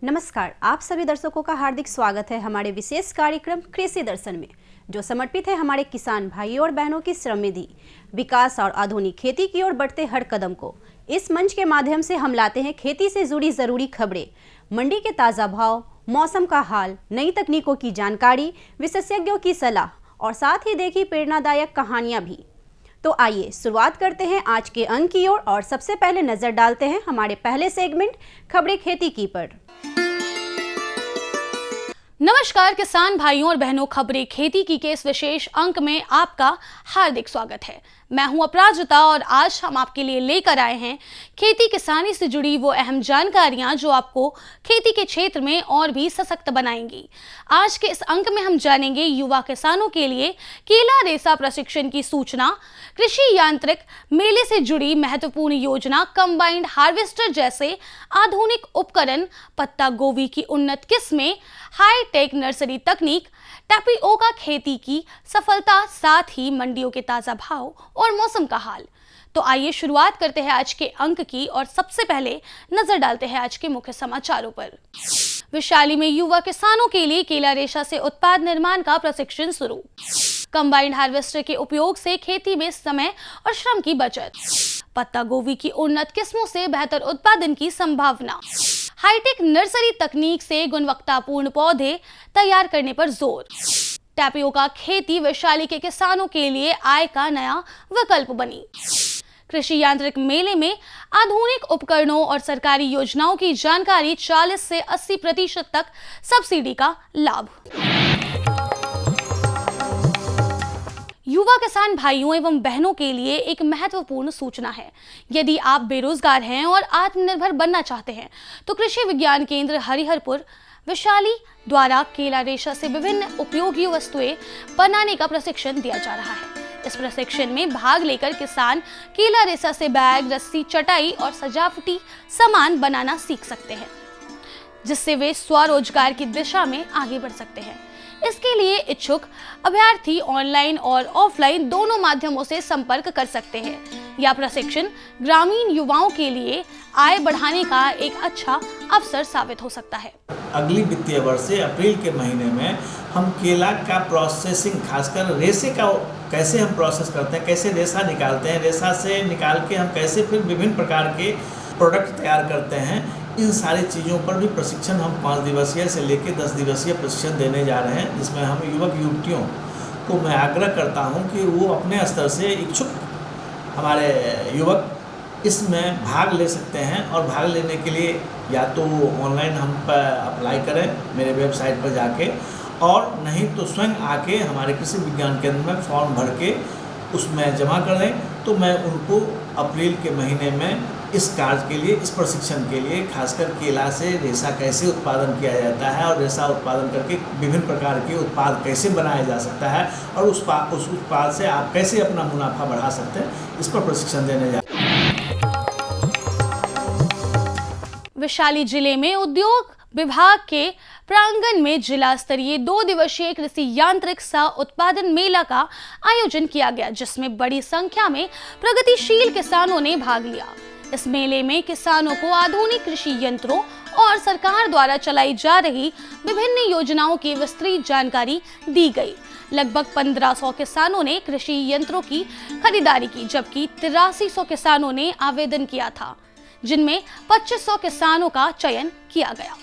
नमस्कार, आप सभी दर्शकों का हार्दिक स्वागत है हमारे विशेष कार्यक्रम कृषि दर्शन में, जो समर्पित है हमारे किसान भाइयों और बहनों की श्रमनिधि, विकास और आधुनिक खेती की ओर बढ़ते हर कदम को। इस मंच के माध्यम से हम लाते हैं खेती से जुड़ी जरूरी खबरें, मंडी के ताज़ा भाव, मौसम का हाल, नई तकनीकों की जानकारी, विशेषज्ञों की सलाह और साथ ही देखी प्रेरणादायक कहानियाँ भी। तो आइए शुरुआत करते हैं आज के अंक की ओर और सबसे पहले नजर डालते हैं हमारे पहले सेगमेंट खबरें खेती की पर। नमस्कार किसान भाइयों और बहनों, खबरें खेती की के इस विशेष अंक में आपका हार्दिक स्वागत है। मैं हूं अपराजिता और आज हम आपके लिए लेकर आए हैं खेती किसानी से जुड़ी वो अहम जानकारियां जो आपको खेती के क्षेत्र में और भी सशक्त बनाएंगी। आज के इस अंक में हम जानेंगे युवा किसानों के लिए केला रेशा प्रशिक्षण की सूचना, कृषि यांत्रिक मेले से जुड़ी महत्वपूर्ण योजना, कंबाइंड हार्वेस्टर जैसे आधुनिक उपकरण, पत्ता गोभी की उन्नत किस्में, हाईटेक नर्सरी तकनीक, टैपियोका खेती की सफलता, साथ ही मंडियों के ताजा भाव और मौसम का हाल। तो आइए शुरुआत करते हैं आज के अंक की और सबसे पहले नजर डालते हैं आज के मुख्य समाचारों पर। वैशाली में युवा किसानों के लिए केला रेशा से उत्पाद निर्माण का प्रशिक्षण शुरू। कंबाइंड हार्वेस्टर के उपयोग से खेती में समय और श्रम की बचत। पत्ता गोभी की उन्नत किस्मों से बेहतर उत्पादन की संभावना। हाईटेक नर्सरी तकनीक से गुणवत्तापूर्ण पौधे तैयार करने पर जोर। टैपियोका खेती वैशाली के किसानों के लिए आय का नया विकल्प बनी। कृषि यांत्रिक मेले में आधुनिक उपकरणों और सरकारी योजनाओं की जानकारी, 40 से 80% तक सब्सिडी का लाभ। युवा किसान भाइयों एवं बहनों के लिए एक महत्वपूर्ण सूचना है। यदि आप बेरोजगार हैं और आत्मनिर्भर बनना चाहते हैं तो कृषि विज्ञान केंद्र हरिहरपुर वैशाली द्वारा केला रेशा से विभिन्न उपयोगी वस्तुएं बनाने का प्रशिक्षण दिया जा रहा है। इस प्रशिक्षण में भाग लेकर किसान केला रेशा से बैग, रस्सी, चटाई और सजावटी सामान बनाना सीख सकते हैं, जिससे वे स्वरोजगार की दिशा में आगे बढ़ सकते हैं। इसके लिए इच्छुक अभ्यर्थी ऑनलाइन और ऑफलाइन दोनों माध्यमों से संपर्क कर सकते हैं। यह प्रशिक्षण ग्रामीण युवाओं के लिए आय बढ़ाने का एक अच्छा अवसर साबित हो सकता है। अगली वित्तीय वर्ष से अप्रैल के महीने में हम केला का प्रोसेसिंग, खासकर रेशे का कैसे हम प्रोसेस करते हैं, कैसे रेशा निकालते हैं, रेशा से निकाल के हम कैसे फिर विभिन्न प्रकार के प्रोडक्ट तैयार करते हैं, इन सारी चीज़ों पर भी प्रशिक्षण हम 5 दिवसीय से लेकर 10 दिवसीय प्रशिक्षण देने जा रहे हैं, जिसमें हम युवक युवतियों को मैं आग्रह करता हूं कि वो अपने स्तर से इच्छुक हमारे युवक इसमें भाग ले सकते हैं। और भाग लेने के लिए या तो ऑनलाइन हम पर अप्लाई करें मेरे वेबसाइट पर जाके, और नहीं तो स्वयं आके हमारे कृषि विज्ञान केंद्र में फॉर्म भर के उसमें जमा कर दें। तो मैं उनको अप्रैल के महीने में इस कार्य के लिए, इस प्रशिक्षण के लिए, खासकर केला से रेशा कैसे उत्पादन किया जाता है और रेशा उत्पादन करके विभिन्न प्रकार के उत्पाद कैसे बनाया जा सकता है और उस उत्पाद से आप कैसे अपना मुनाफा बढ़ा सकते हैं, इस पर प्रशिक्षण देने जा रहे हैं। वैशाली जिले में उद्योग विभाग के प्रांगण में जिला स्तरीय 2 दिवसीय कृषि यांत्रिक सह उत्पादन मेला का आयोजन किया गया, जिसमें बड़ी संख्या में प्रगतिशील किसानों ने भाग लिया। इस मेले में किसानों को आधुनिक कृषि यंत्रों और सरकार द्वारा चलाई जा रही विभिन्न योजनाओं की विस्तृत जानकारी दी गई। लगभग 1500 किसानों ने कृषि यंत्रों की खरीदारी की, जबकि 8300 किसानों ने आवेदन किया था, जिनमें 2500 किसानों का चयन किया गया।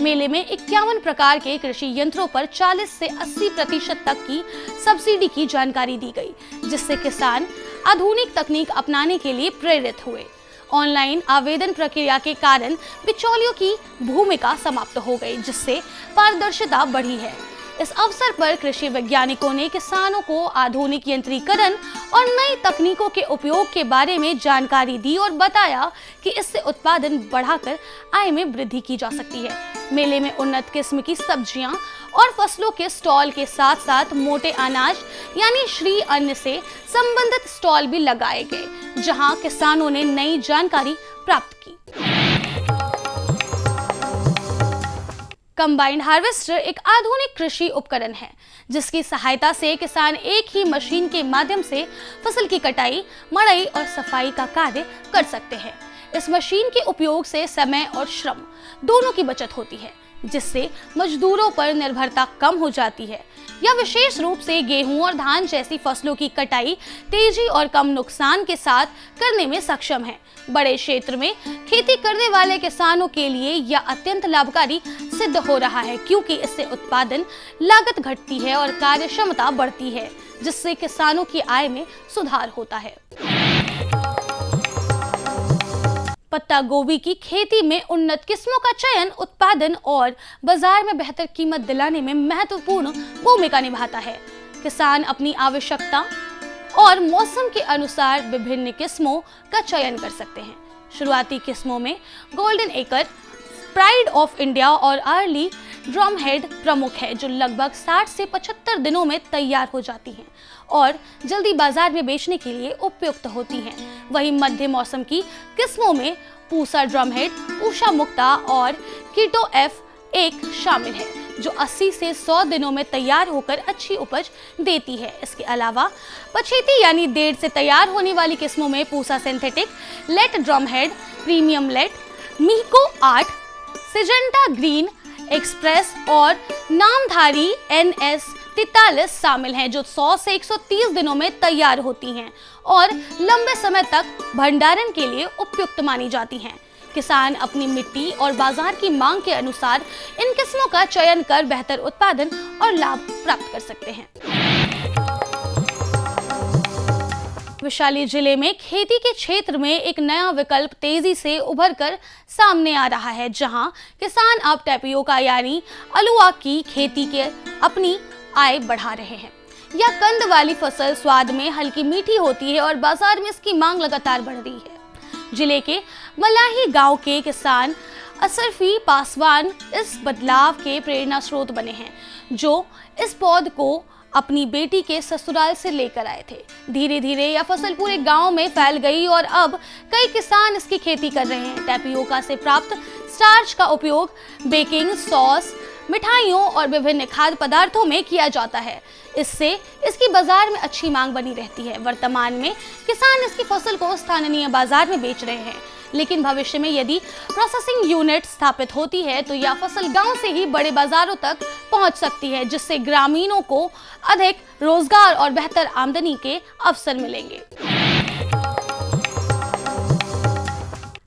मेले में 51 प्रकार के कृषि यंत्रों पर 40 से 80% तक की सब्सिडी की जानकारी दी गई, जिससे किसान आधुनिक तकनीक अपनाने के लिए प्रेरित हुए। ऑनलाइन आवेदन प्रक्रिया के कारण बिचौलियों की भूमिका समाप्त हो गई, जिससे पारदर्शिता बढ़ी है। इस अवसर पर कृषि वैज्ञानिकों ने किसानों को आधुनिक यंत्रीकरण और नई तकनीकों के उपयोग के बारे में जानकारी दी और बताया कि इससे उत्पादन बढ़ाकर आय में वृद्धि की जा सकती है। मेले में उन्नत किस्म की सब्जियां और फसलों के स्टॉल के साथ साथ मोटे अनाज यानी श्री अन्न से संबंधित स्टॉल भी लगाए गए, जहां किसानों ने नई जानकारी प्राप्त की। कंबाइंड हार्वेस्टर एक आधुनिक कृषि उपकरण है, जिसकी सहायता से किसान एक ही मशीन के माध्यम से फसल की कटाई, मड़ाई और सफाई का कार्य कर सकते हैं। इस मशीन के उपयोग से समय और श्रम दोनों की बचत होती है, जिससे मजदूरों पर निर्भरता कम हो जाती है। यह विशेष रूप से गेहूं और धान जैसी फसलों की कटाई तेजी और कम नुकसान के साथ करने में सक्षम है। बड़े क्षेत्र में खेती करने वाले किसानों के लिए यह अत्यंत लाभकारी सिद्ध हो रहा है, क्योंकि इससे उत्पादन लागत घटती है और कार्य क्षमता बढ़ती है, जिससे किसानों की आय में सुधार होता है। पत्ता गोभी की खेती में उन्नत किस्मों का चयन उत्पादन और बाजार में बेहतर कीमत दिलाने में महत्वपूर्ण भूमिका निभाता है। किसान अपनी आवश्यकता और मौसम के अनुसार विभिन्न किस्मों का चयन कर सकते हैं। शुरुआती किस्मों में golden acre, pride of India और अर्ली ड्रमहेड प्रमुख है, जो लगभग 60 से 75 दिनों में तैयार हो जाती हैं और जल्दी बाजार में बेचने के लिए उपयुक्त होती हैं। वहीं मध्य मौसम की किस्मों में पूसा ड्रमहेड, पूषा मुक्ता और कीटो F1 शामिल है, जो 80 से 100 दिनों में तैयार होकर अच्छी उपज देती है। इसके अलावा पछेती यानी देर से तैयार होने वाली किस्मों में Pusa synthetic, late drumhead, premium late, मीको 8, सिजेंटा ग्रीन एक्सप्रेस और नामधारी NS 43 शामिल हैं, जो 100 से 130 दिनों में तैयार होती हैं और लंबे समय तक भंडारण के लिए उपयुक्त मानी जाती हैं। किसान अपनी मिट्टी और बाजार की मांग के अनुसार इन किस्मों का चयन कर बेहतर उत्पादन और लाभ प्राप्त कर सकते हैं। वैशाली जिले में खेती के क्षेत्र में एक नया विकल्प तेजी से उभर कर सामने आ रहा है, जहां किसान अब टैपियोका यानी अलुआ की खेती के अपनी आय बढ़ा रहे हैं। यह कंद वाली फसल स्वाद में हल्की मीठी होती है और बाजार में इसकी मांग लगातार बढ़ रही है। जिले के मलाही गांव के किसान असरफी पासवान इस बदलाव के प्रेरणा स्रोत बने हैं, जो इस पौध को अपनी बेटी के ससुराल से लेकर आए थे। धीरे धीरे यह फसल पूरे गांव में फैल गई और अब कई किसान इसकी खेती कर रहे हैं। टैपियोका से प्राप्त स्टार्च का उपयोग बेकिंग, सॉस, मिठाइयों और विभिन्न खाद्य पदार्थों में किया जाता है। इससे इसकी बाजार में अच्छी मांग बनी रहती है। वर्तमान में किसान इसकी फसल को स्थानीय बाजार में बेच रहे हैं, लेकिन भविष्य में यदि प्रोसेसिंग यूनिट स्थापित होती है तो यह फसल गांव से ही बड़े बाजारों तक पहुंच सकती है, जिससे ग्रामीणों को अधिक रोजगार और बेहतर आमदनी के अवसर मिलेंगे।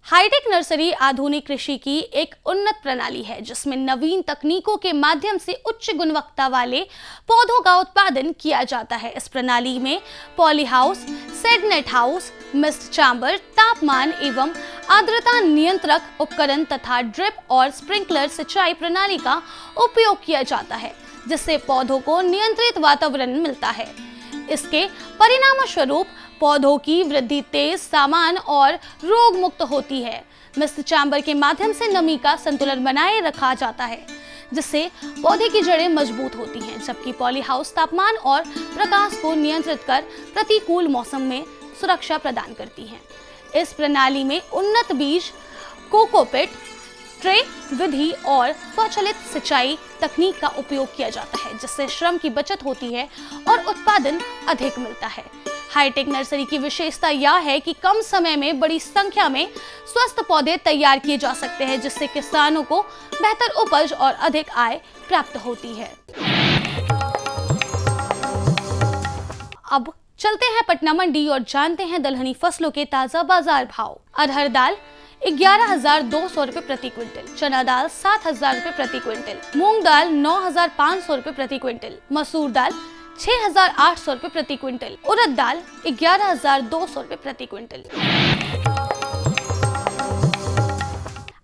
हाईटेक नर्सरी आधुनिक कृषि की एक उन्नत प्रणाली है, जिसमें नवीन तकनीकों के माध्यम से उच्च गुणवत्ता वाले पौधों का उत्पादन किया जाता है। इस प्रणाली में poly house, shade net house, mist chamber, तापमान एवं आर्द्रता नियंत्रक उपकरण तथा ड्रिप और स्प्रिंकलर सिंचाई प्रणाली का उपयोग किया जाता है, जिससे पौधों को नियंत्रित वातावरण मिलता है। इसके परिणाम स्वरूप पौधों की वृद्धि तेज, सामान और रोग मुक्त होती है। मिस्ट चैम्बर के माध्यम से नमी का संतुलन बनाए रखा जाता है, जिससे पौधे की जड़ें मजबूत होती हैं, जबकि पॉली हाउस तापमान और प्रकाश को नियंत्रित कर प्रतिकूल मौसम में सुरक्षा प्रदान करती है। इस प्रणाली में उन्नत बीज, कोकोपिट, ट्रे विधि और स्वचालित सिंचाई तकनीक का उपयोग किया जाता है, जिससे श्रम की बचत होती है और उत्पादन अधिक मिलता है। हाईटेक नर्सरी की विशेषता यह है कि कम समय में बड़ी संख्या में स्वस्थ पौधे तैयार किए जा सकते हैं, जिससे किसानों को बेहतर उपज और अधिक आय प्राप्त होती है। अब चलते हैं पटना मंडी और जानते हैं दलहनी फसलों के ताजा बाजार भाव। अरहर दाल 11,200 रुपए प्रति क्विंटल, चना दाल 7,000 रुपए प्रति क्विंटल, मूंग दाल 9,500 रुपए प्रति क्विंटल, मसूर दाल 6,800 रुपए प्रति क्विंटल, उड़द दाल 11,200 रुपए प्रति क्विंटल।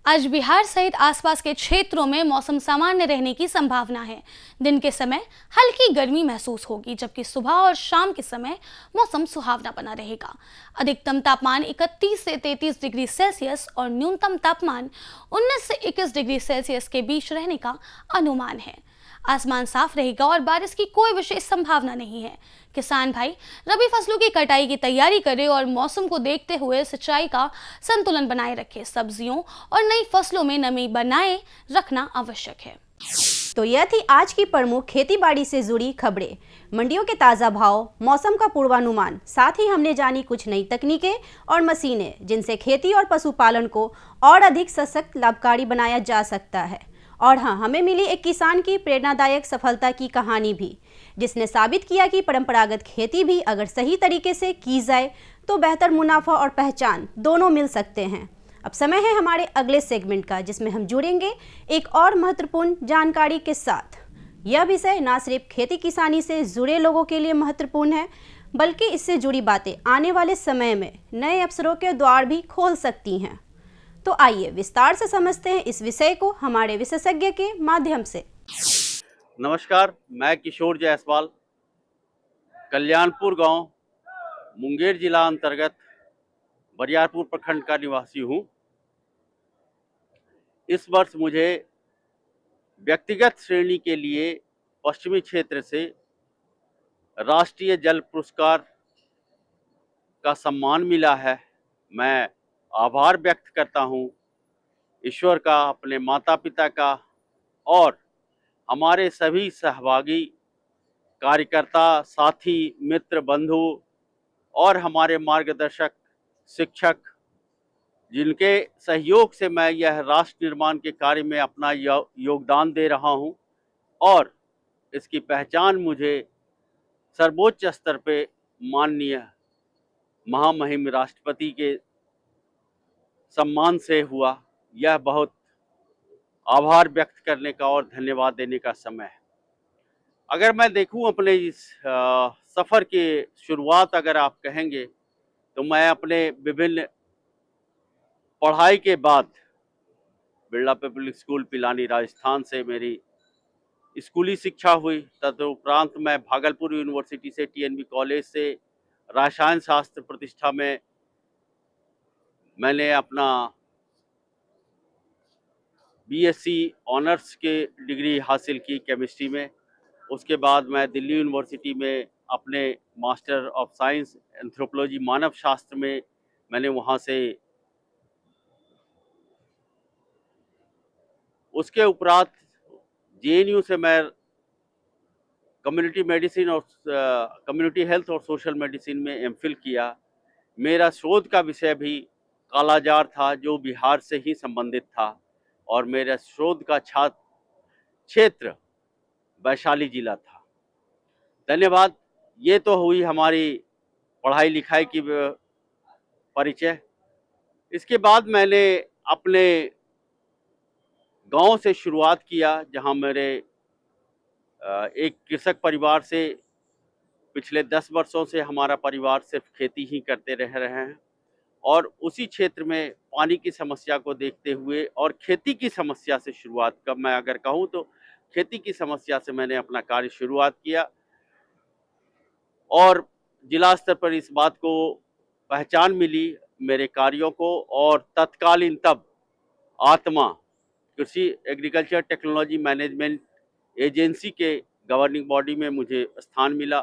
आज बिहार सहित आसपास के क्षेत्रों में मौसम सामान्य रहने की संभावना है। दिन के समय हल्की गर्मी महसूस होगी, जबकि सुबह और शाम के समय मौसम सुहावना बना रहेगा। अधिकतम तापमान 31 से 33 डिग्री सेल्सियस और न्यूनतम तापमान 19 से 21 डिग्री सेल्सियस के बीच रहने का अनुमान है। आसमान साफ रहेगा और बारिश की कोई विशेष संभावना नहीं है। किसान भाई रबी फसलों की कटाई की तैयारी करें और मौसम को देखते हुए सिंचाई का संतुलन बनाए रखें। सब्जियों और नई फसलों में नमी बनाए रखना आवश्यक है। तो यह थी आज की प्रमुख खेती बाड़ी से जुड़ी खबरें, मंडियों के ताज़ा भाव, मौसम का पूर्वानुमान, साथ ही हमने जानी कुछ नई तकनीकें और मशीनें जिनसे खेती और पशुपालन को और अधिक सशक्त लाभकारी बनाया जा सकता है। और हाँ, हमें मिली एक किसान की प्रेरणादायक सफलता की कहानी भी, जिसने साबित किया कि परंपरागत खेती भी अगर सही तरीके से की जाए तो बेहतर मुनाफा और पहचान दोनों मिल सकते हैं। अब समय है हमारे अगले सेगमेंट का, जिसमें हम जुड़ेंगे एक और महत्वपूर्ण जानकारी के साथ। यह विषय न सिर्फ खेती किसानी से जुड़े लोगों के लिए महत्वपूर्ण है, बल्कि इससे जुड़ी बातें आने वाले समय में नए अवसरों के द्वार भी खोल सकती हैं। तो आइए विस्तार से समझते हैं इस विषय को हमारे विशेषज्ञ के माध्यम से। नमस्कार, मैं किशोर जायसवाल, कल्याणपुर गांव, मुंगेर जिला अंतर्गत बरियारपुर प्रखंड का निवासी हूं। इस वर्ष मुझे व्यक्तिगत श्रेणी के लिए पश्चिमी क्षेत्र से राष्ट्रीय जल पुरस्कार का सम्मान मिला है। मैं आभार व्यक्त करता हूं ईश्वर का, अपने माता पिता का और हमारे सभी सहभागी कार्यकर्ता, साथी, मित्र, बंधु और हमारे मार्गदर्शक, शिक्षक, जिनके सहयोग से मैं यह राष्ट्र निर्माण के कार्य में अपना योगदान दे रहा हूं और इसकी पहचान मुझे सर्वोच्च स्तर पे माननीय महामहिम राष्ट्रपति के सम्मान से हुआ। यह बहुत आभार व्यक्त करने का और धन्यवाद देने का समय है। अगर मैं देखूं अपने इस सफ़र की शुरुआत अगर आप कहेंगे तो मैं अपने विभिन्न पढ़ाई के बाद बिरला पब्लिक स्कूल पिलानी राजस्थान से मेरी स्कूली शिक्षा हुई। तदुपरांत मैं भागलपुर यूनिवर्सिटी से TNB कॉलेज से रसायन शास्त्र प्रतिष्ठा में मैंने अपना BSc ऑनर्स के डिग्री हासिल की केमिस्ट्री में। उसके बाद मैं दिल्ली यूनिवर्सिटी में अपने मास्टर ऑफ साइंस एंथ्रोपोलॉजी मानव शास्त्र में मैंने वहाँ से उसके उपरांत JNU से मैं कम्युनिटी मेडिसिन और कम्युनिटी हेल्थ और सोशल मेडिसिन में MPhil किया। मेरा शोध का विषय भी कालाजार था, जो बिहार से ही संबंधित था और मेरा शोध का छात्र क्षेत्र वैशाली जिला था। धन्यवाद। ये तो हुई हमारी पढ़ाई लिखाई की परिचय। इसके बाद मैंने अपने गांव से शुरुआत किया, जहां मेरे एक कृषक परिवार से पिछले 10 वर्षों से हमारा परिवार सिर्फ खेती ही करते रह रहे हैं और उसी क्षेत्र में पानी की समस्या को देखते हुए और खेती की समस्या से शुरुआत का मैं अगर कहूँ तो खेती की समस्या से मैंने अपना कार्य शुरुआत किया और जिला स्तर पर इस बात को पहचान मिली मेरे कार्यों को और तत्कालीन तब आत्मा कृषि एग्रीकल्चर टेक्नोलॉजी मैनेजमेंट एजेंसी के गवर्निंग बॉडी में मुझे स्थान मिला।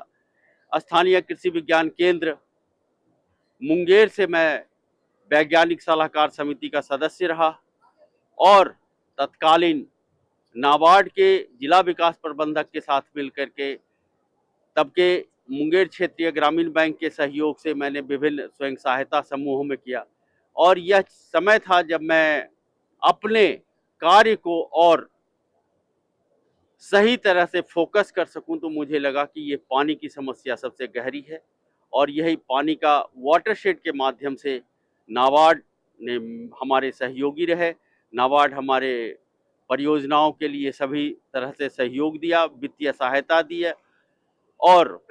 स्थानीय कृषि विज्ञान केंद्र मुंगेर से मैं वैज्ञानिक सलाहकार समिति का सदस्य रहा और तत्कालीन नाबार्ड के जिला विकास प्रबंधक के साथ मिलकर के तब के मुंगेर क्षेत्रीय ग्रामीण बैंक के सहयोग से मैंने विभिन्न स्वयं सहायता समूहों में किया और यह समय था जब मैं अपने कार्य को और सही तरह से फोकस कर सकूं। तो मुझे लगा कि ये पानी की समस्या सबसे गहरी है और यही पानी का वाटरशेड के माध्यम से नाबार्ड ने हमारे सहयोगी रहे। नाबार्ड हमारे परियोजनाओं के लिए सभी तरह से सहयोग दिया, वित्तीय सहायता दी है और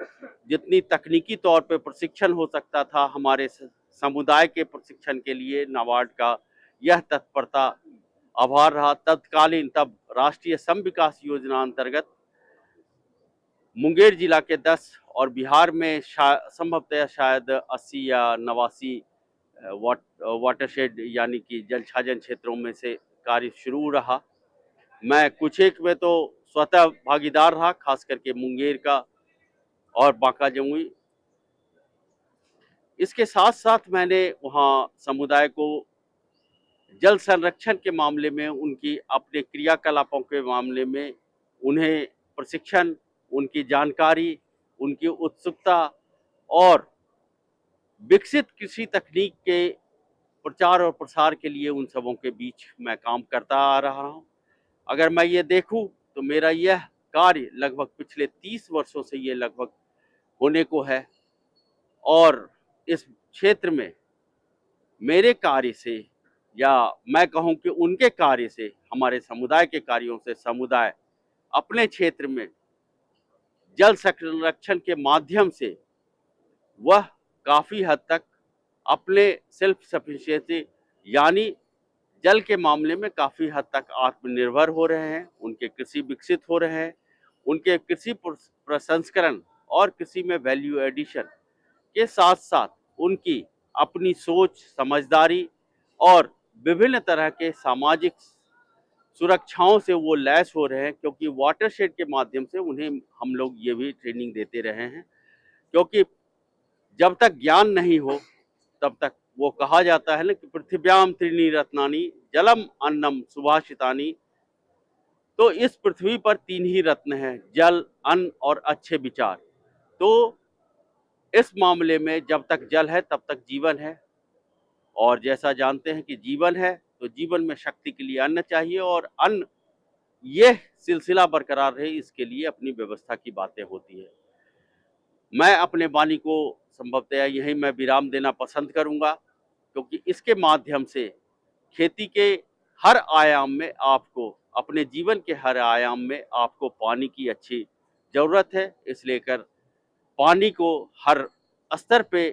जितनी तकनीकी तौर पे प्रशिक्षण हो सकता था हमारे समुदाय के प्रशिक्षण के लिए नाबार्ड का यह तत्परता आभार रहा। तत्कालीन तब राष्ट्रीय सम विकास योजना अंतर्गत मुंगेर जिला के 10 और बिहार में संभवतः शायद 80 या 89 वाटरशेड यानी कि जल छाजन क्षेत्रों में से कार्य शुरू रहा। मैं कुछ एक में तो स्वतः भागीदार रहा, खास करके मुंगेर का और बांका जमुई। इसके साथ साथ मैंने वहाँ समुदाय को जल संरक्षण के मामले में, उनकी अपने क्रियाकलापों के मामले में उन्हें प्रशिक्षण, उनकी जानकारी, उनकी उत्सुकता और विकसित कृषि तकनीक के प्रचार और प्रसार के लिए उन सबों के बीच मैं काम करता आ रहा हूँ। अगर मैं ये देखूं तो मेरा यह कार्य लगभग पिछले 30 वर्षों से ये लगभग होने को है और इस क्षेत्र में मेरे कार्य से या मैं कहूं कि उनके कार्य से, हमारे समुदाय के कार्यों से समुदाय अपने क्षेत्र में जल संरक्षण के माध्यम से वह काफ़ी हद तक अपने सेल्फ सफिशिएंसी यानी जल के मामले में काफ़ी हद तक आत्मनिर्भर हो रहे हैं। उनके कृषि विकसित हो रहे हैं। उनके कृषि प्रसंस्करण और कृषि में वैल्यू एडिशन के साथ साथ उनकी अपनी सोच, समझदारी और विभिन्न तरह के सामाजिक सुरक्षाओं से वो लैस हो रहे हैं, क्योंकि वाटरशेड के माध्यम से उन्हें हम लोग ये भी ट्रेनिंग देते रहे हैं। क्योंकि जब तक ज्ञान नहीं हो तब तक वो कहा जाता है ना कि पृथिव्याम त्रीणि रत्नानि जलम अन्नम सुभाषितानि, तो इस पृथ्वी पर 3 ही रत्न हैं, जल, अन्न और अच्छे विचार। तो इस मामले में जब तक जल है तब तक जीवन है, और जैसा जानते हैं कि जीवन है तो जीवन में शक्ति के लिए अन्न चाहिए, और अन्न यह सिलसिला बरकरार रहे इसके लिए अपनी व्यवस्था की बातें होती है। मैं अपने वाणी को संभवतः यही मैं विराम देना पसंद करूंगा, क्योंकि इसके माध्यम से खेती के हर आयाम में आपको, अपने जीवन के हर आयाम में आपको पानी की अच्छी ज़रूरत है। इसलिए कर पानी को हर स्तर पे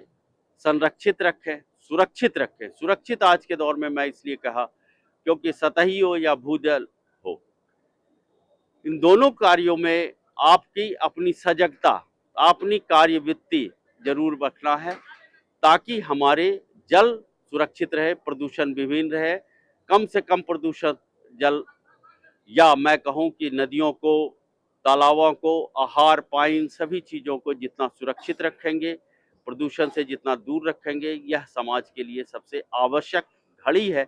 संरक्षित रखें, सुरक्षित रखें। सुरक्षित आज के दौर में मैं इसलिए कहा क्योंकि सतही हो या भूजल हो, इन दोनों कार्यों में आपकी अपनी सजगता, अपनी कार्यवृत्ति जरूर रखना है, ताकि हमारे जल सुरक्षित रहे, प्रदूषण विभिन्न रहे, कम से कम प्रदूषण जल, या मैं कहूँ कि नदियों को, तालाबों को, आहार पाइन सभी चीज़ों को जितना सुरक्षित रखेंगे, प्रदूषण से जितना दूर रखेंगे, यह समाज के लिए सबसे आवश्यक घड़ी है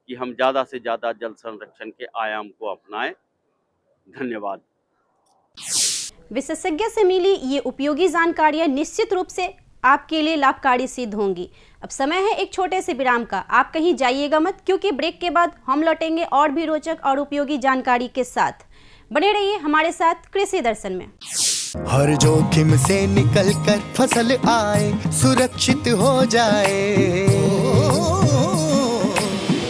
कि हम ज़्यादा से ज़्यादा जल संरक्षण के आयाम को अपनाएं। धन्यवाद। विशेषज्ञ से मिली ये उपयोगी जानकारियां निश्चित रूप से आपके लिए लाभकारी सिद्ध होंगी। अब समय है एक छोटे से विराम का। आप कहीं जाइएगा मत, क्योंकि ब्रेक के बाद हम लौटेंगे और भी रोचक और उपयोगी जानकारी के साथ। बने रहिए हमारे साथ कृषि दर्शन में। हर जोखिम से निकल कर फसल आए, सुरक्षित हो जाए,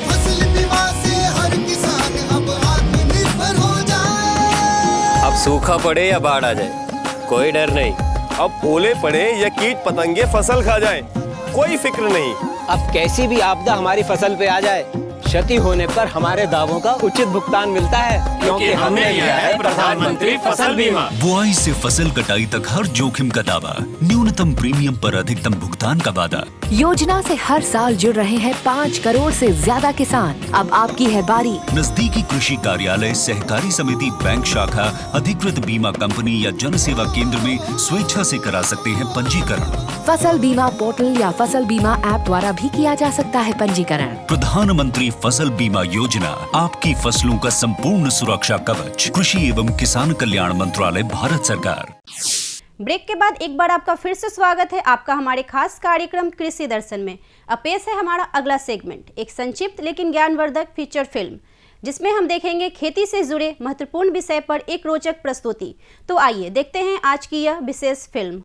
फसल बीमा से हर किसान अब आत्मनिर्भर हो जाए। अब सूखा पड़े या बाढ़ आ जाए, कोई डर नहीं। अब ओले पड़े या कीट पतंगे फसल खा जाए, कोई फिक्र नहीं। अब कैसी भी आपदा हमारी फसल पे आ जाए, क्षति होने पर हमारे दावों का उचित भुगतान मिलता है, क्योंकि हमने लिया है प्रधानमंत्री फसल बीमा। बुआई से फसल कटाई तक हर जोखिम का दावा, न्यूनतम प्रीमियम पर अधिकतम भुगतान का वादा। योजना से हर साल जुड़ रहे हैं 5 करोड़ से ज्यादा किसान। अब आपकी है बारी। नजदीकी कृषि कार्यालय, सहकारी समिति, बैंक शाखा, अधिकृत बीमा कंपनी या जन सेवा केंद्र में स्वेच्छा से करा सकते हैं पंजीकरण। फसल बीमा पोर्टल या फसल बीमा ऐप द्वारा भी किया जा सकता है पंजीकरण। प्रधानमंत्री फसल बीमा योजना, आपकी फसलों का संपूर्ण सुरक्षा कवच। कृषि एवं किसान कल्याण मंत्रालय, भारत सरकार। ब्रेक के बाद एक बार आपका फिर से स्वागत है आपका हमारे खास कार्यक्रम कृषि दर्शन में। अब पेश है हमारा अगला सेगमेंट, एक संक्षिप्त लेकिन ज्ञानवर्धक फीचर फिल्म, जिसमें हम देखेंगे खेती से जुड़े महत्वपूर्ण विषय पर एक रोचक प्रस्तुति। तो आइए देखते हैं आज की यह विशेष फिल्म।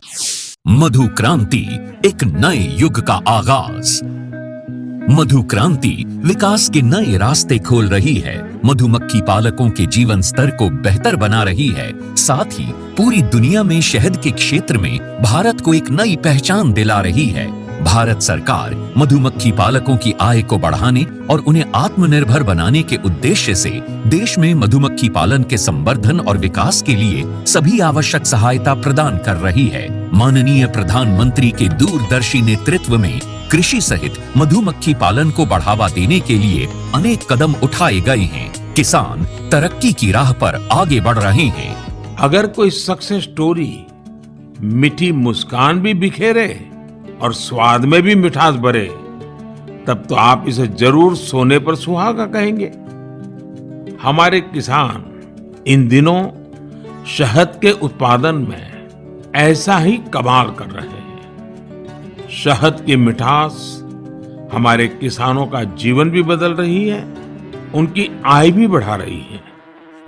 मधु क्रांति, एक नए युग का आगाज। मधु क्रांति विकास के नए रास्ते खोल रही है, मधुमक्खी पालकों के जीवन स्तर को बेहतर बना रही है, साथ ही पूरी दुनिया में शहद के क्षेत्र में भारत को एक नई पहचान दिला रही है। भारत सरकार मधुमक्खी पालकों की आय को बढ़ाने और उन्हें आत्मनिर्भर बनाने के उद्देश्य से देश में मधुमक्खी पालन के संवर्धन और विकास के लिए सभी आवश्यक सहायता प्रदान कर रही है। माननीय प्रधानमंत्री के दूरदर्शी नेतृत्व में कृषि सहित मधुमक्खी पालन को बढ़ावा देने के लिए अनेक कदम उठाए गए हैं। किसान तरक्की की राह पर आगे बढ़ रहे हैं। अगर कोई सक्सेस स्टोरी मीठी मुस्कान भी बिखेरे और स्वाद में भी मिठास भरे, तब तो आप इसे जरूर सोने पर सुहागा कहेंगे। हमारे किसान इन दिनों शहद के उत्पादन में ऐसा ही कमाल कर रहे हैं। शहद की मिठास हमारे किसानों का जीवन भी बदल रही है, उनकी आय भी बढ़ा रही है।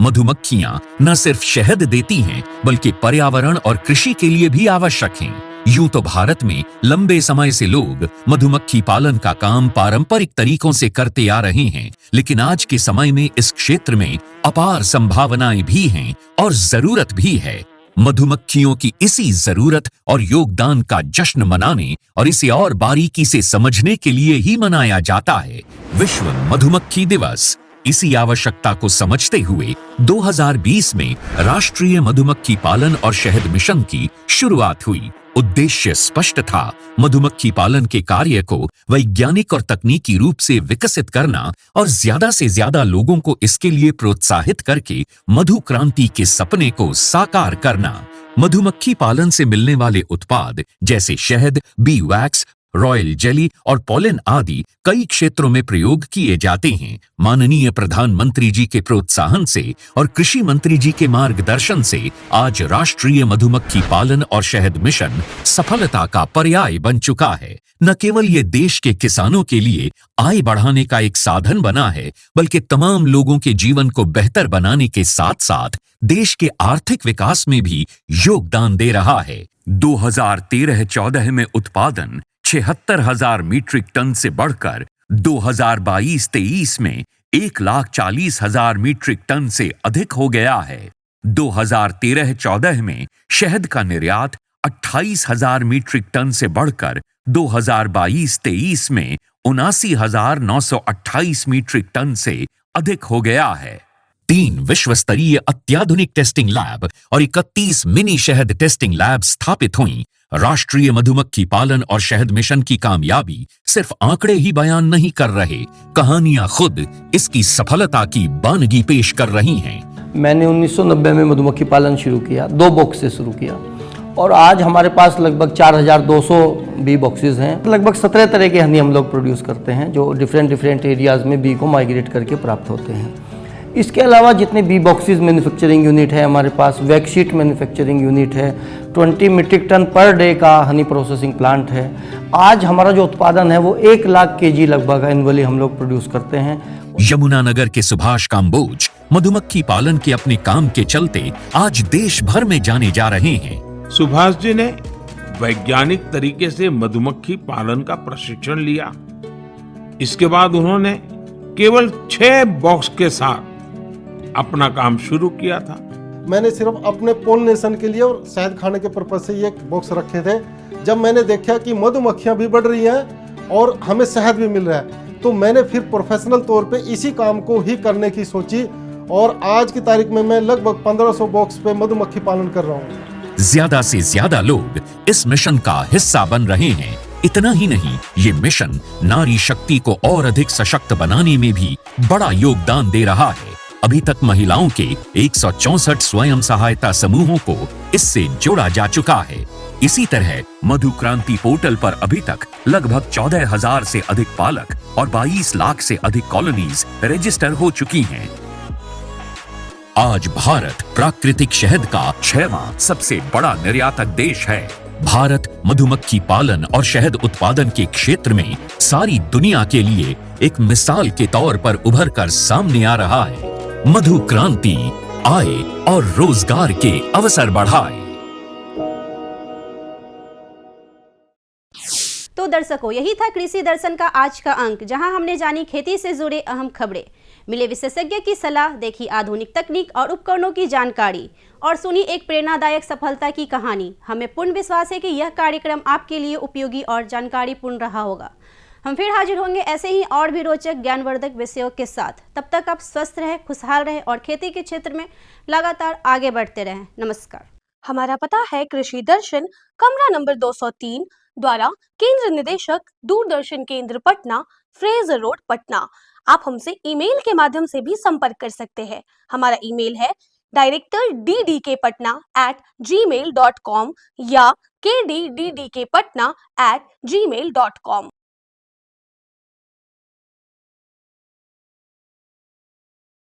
मधुमक्खियां न सिर्फ शहद देती हैं, बल्कि पर्यावरण और कृषि के लिए भी आवश्यक हैं। यूं तो भारत में लंबे समय से लोग मधुमक्खी पालन का काम पारंपरिक तरीकों से करते आ रहे हैं, लेकिन आज के समय में इस क्षेत्र में अपार संभावनाएं भी हैं और जरूरत भी है। मधुमक्खियों की इसी जरूरत और योगदान का जश्न मनाने और इसे और बारीकी से समझने के लिए ही मनाया जाता है विश्व मधुमक्खी दिवस। इसी आवश्यकता को समझते हुए 2020 में राष्ट्रीय मधुमक्खी पालन और शहद मिशन की शुरुआत हुई। उद्देश्य स्पष्ट था, मधुमक्खी पालन के कार्य को वैज्ञानिक और तकनीकी रूप से विकसित करना और ज्यादा से ज्यादा लोगों को इसके लिए प्रोत्साहित करके मधु क्रांति के सपने को साकार करना। मधुमक्खी पालन से मिलने वाले उत्पाद जैसे शहद, बी वैक्स, रॉयल जेली और पॉलन आदि कई क्षेत्रों में प्रयोग किए जाते हैं। माननीय प्रधानमंत्री जी के प्रोत्साहन से और कृषि मंत्री जी के मार्गदर्शन से आज राष्ट्रीय मधुमक्खी पालन और शहद मिशन सफलता का पर्याय बन चुका है। न केवल ये देश के किसानों के लिए आय बढ़ाने का एक साधन बना है, बल्कि तमाम लोगों के जीवन को बेहतर बनाने के साथ साथ देश के आर्थिक विकास में भी योगदान दे रहा है। 2013-14 में उत्पादन 76,000 मीट्रिक टन से बढ़कर 2022-23 में 1,40,000 मीट्रिक टन से अधिक हो गया है। 2013-14 में शहद का निर्यात 28,000 मीट्रिक टन से बढ़कर 2022-23 में 79,928 मीट्रिक टन से अधिक हो गया है। 3 विश्व स्तरीय अत्याधुनिक टेस्टिंग लैब और 31 मिनी शहद टेस्टिंग लैब स्थापित हुई। राष्ट्रीय मधुमक्खी पालन और शहद मिशन की कामयाबी सिर्फ आंकड़े ही बयान नहीं कर रहे, कहानियां खुद इसकी सफलता की बानगी पेश कर रही हैं। मैंने 1990 में मधुमक्खी पालन शुरू किया, 2 बॉक्स से शुरू किया और आज हमारे पास लगभग 4,200 बी बॉक्सेस हैं। लगभग 17 तरह के हनी हम लोग प्रोड्यूस करते हैं, जो डिफरेंट एरियाज में बी को माइग्रेट करके प्राप्त होते हैं। इसके अलावा जितने बी बॉक्सेस मैन्युफैक्चरिंग यूनिट है हमारे पास, वैक्सीट मैन्युफैक्चरिंग यूनिट है, 20 मीट्रिक टन पर डे का हनी प्रोसेसिंग प्लांट है। आज हमारा जो उत्पादन है वो 1 लाख केजी लगभग एनुअली हम लोग प्रोड्यूस करते हैं। यमुनानगर के सुभाष काम्बोज मधुमक्खी पालन के अपने काम के चलते आज देश भर में जाने जा रहे हैं। सुभाष जी ने वैज्ञानिक तरीके से मधुमक्खी पालन का प्रशिक्षण लिया। इसके बाद उन्होंने केवल 6 बॉक्स के साथ अपना काम शुरू किया था। मैंने सिर्फ अपने पोलिनेशन के लिए और शहद खाने के पर्पज से ये बॉक्स रखे थे। जब मैंने देखा कि मधुमक्खियां भी बढ़ रही हैं और हमें शहद भी मिल रहा है, तो मैंने फिर प्रोफेशनल तौर पे इसी काम को ही करने की सोची और आज की तारीख में मैं लगभग 1500 बॉक्स पे मधुमक्खी पालन कर रहा हूँ। ज्यादा से ज्यादा लोग इस मिशन का हिस्सा बन रहे हैं। इतना ही नहीं, ये मिशन नारी शक्ति को और अधिक सशक्त बनाने में भी बड़ा योगदान दे रहा है। अभी तक महिलाओं के 164 स्वयं सहायता समूहों को इससे जोड़ा जा चुका है। इसी तरह मधु क्रांति पोर्टल पर अभी तक लगभग 14,000 से अधिक पालक और 22 लाख से अधिक कॉलोनीज रजिस्टर हो चुकी हैं। आज भारत प्राकृतिक शहद का 6वां सबसे बड़ा निर्यातक देश है। भारत मधुमक्खी पालन और शहद उत्पादन के क्षेत्र में सारी दुनिया के लिए एक मिसाल के तौर पर उभर कर सामने आ रहा है। मधु क्रांति आय और रोजगार के अवसर बढ़ाए। तो दर्शकों, यही था कृषि दर्शन का आज का अंक, जहां हमने जानी खेती से जुड़े अहम खबरें, मिले विशेषज्ञ की सलाह, देखी आधुनिक तकनीक और उपकरणों की जानकारी और सुनी एक प्रेरणादायक सफलता की कहानी। हमें पूर्ण विश्वास है कि यह कार्यक्रम आपके लिए उपयोगी और जानकारीपूर्ण रहा होगा। हम फिर हाजिर होंगे ऐसे ही और भी रोचक ज्ञानवर्धक विषयों के साथ। तब तक आप स्वस्थ रहें, खुशहाल रहें और खेती के क्षेत्र में लगातार आगे बढ़ते रहें। नमस्कार। हमारा पता है कृषि दर्शन, कमरा नंबर 203, द्वारा केंद्र निदेशक, दूरदर्शन केंद्र पटना, फ्रेजर रोड, पटना। आप हमसे ईमेल के माध्यम से भी संपर्क कर सकते हैं। हमारा ईमेल है directorddkpatna@gmail.com या kddkpatna@gmail.com।